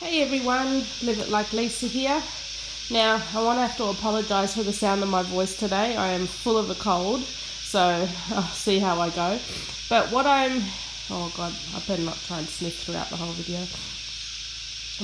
Hey everyone, Live It Like Lisa here. Now, I want to have to apologise for the sound of my voice today. I am full of a cold, so I'll see how I go. But oh God, I better not try and sniff throughout the whole video.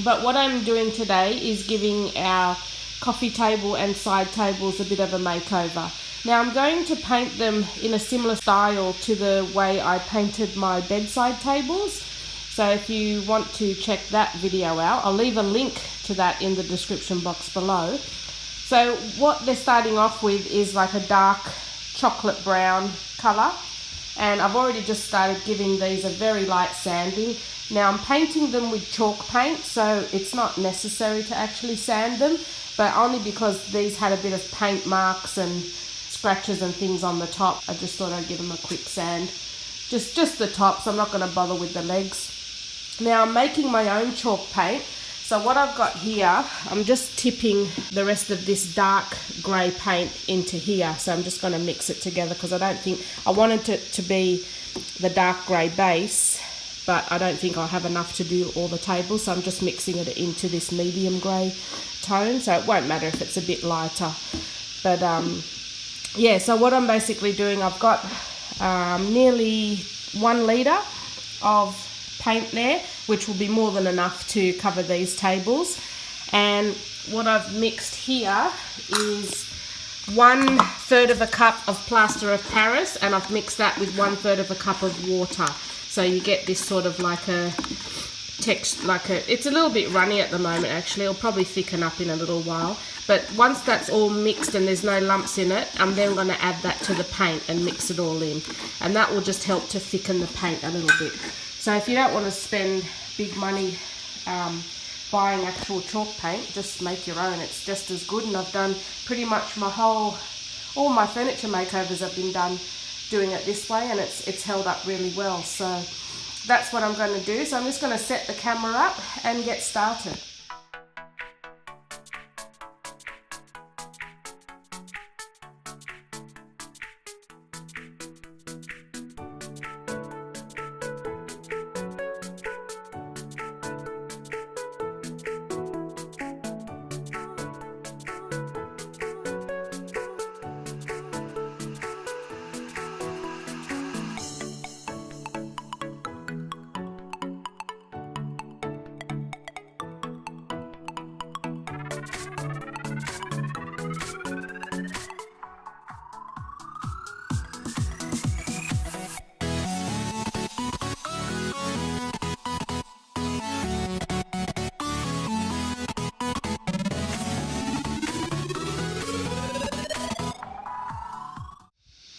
But what I'm doing today is giving our coffee table and side tables a bit of a makeover. Now I'm going to paint them in a similar style to the way I painted my bedside tables. So if you want to check that video out, I'll leave a link to that in the description box below. So what they're starting off with is like a dark chocolate brown colour. And I've already just started giving these a very light sanding. Now I'm painting them with chalk paint, so it's not necessary to actually sand them, but only because these had a bit of paint marks and scratches and things on the top. I just thought I'd give them a quick sand. Just the tops, I'm not going to bother with the legs. Now I'm making my own chalk paint. So what I've got here, I'm just tipping the rest of this dark grey paint into here. So I'm just going to mix it together because I wanted it to be the dark grey base, but I don't think I'll have enough to do all the tables. So I'm just mixing it into this medium grey tone. So it won't matter if it's a bit lighter. But yeah, so what I'm basically doing, I've got nearly 1 litre of paint there, which will be more than enough to cover these tables. And what I've mixed here is 1/3 of a cup of plaster of Paris, and I've mixed that with 1/3 of a cup of water. So you get this sort of like a text, it's a little bit runny at the moment actually. It'll probably thicken up in a little while. But once that's all mixed and there's no lumps in it, I'm then going to add that to the paint and mix it all in. And that will just help to thicken the paint a little bit. So if you don't want to spend big money buying actual chalk paint, just make your own. It's just as good, and I've done pretty much all my furniture makeovers have been done doing it this way, and it's held up really well. So that's what I'm going to do. So I'm just going to set the camera up and get started.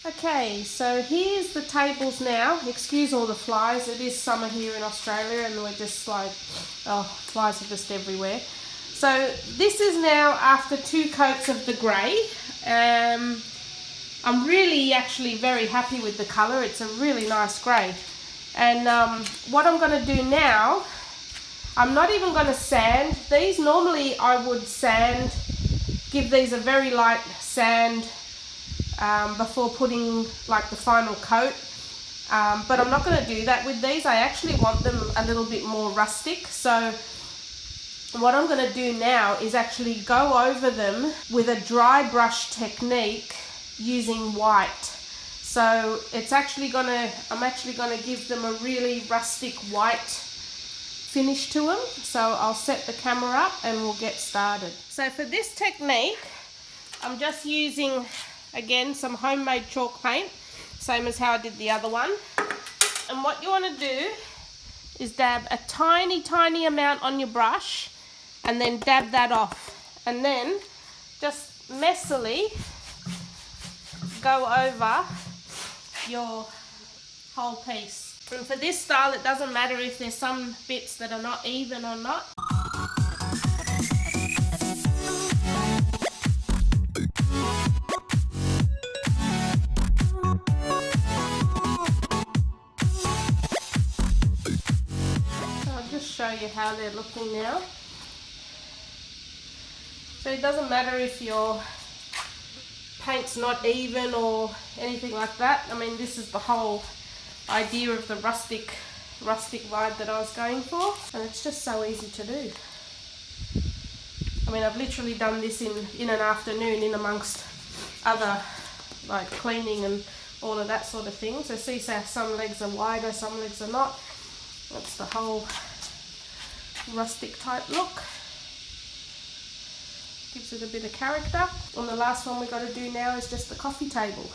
Okay, so here's the tables now. Excuse all the flies. It is summer here in Australia and we're just like, oh, flies are just everywhere. So this is now after 2 coats of the grey. I'm really actually very happy with the colour. It's a really nice grey. And what I'm going to do now, I'm not even going to sand these. Normally I would give these a very light sand before putting like the final coat, but I'm not going to do that with these. I actually want them a little bit more rustic. So what I'm going to do now is actually go over them with a dry brush technique using white. So I'm actually going to give them a really rustic white finish to them. So I'll set the camera up and we'll get started. So for this technique, I'm just using again some homemade chalk paint, same as how I did the other one. And what you want to do is dab a tiny amount on your brush and then dab that off, and then just messily go over your whole piece. And for this style, it doesn't matter if there's some bits that are not even or not. Show you how they're looking now. So it doesn't matter if your paint's not even or anything like that. I mean, this is the whole idea of the rustic vibe that I was going for, and it's just so easy to do. I mean, I've literally done this in an afternoon in amongst other like cleaning and all of that sort of thing. So see, so some legs are wider, some legs are not. That's the whole rustic type look. Gives it a bit of character. And the last one we got to do now is just the coffee table.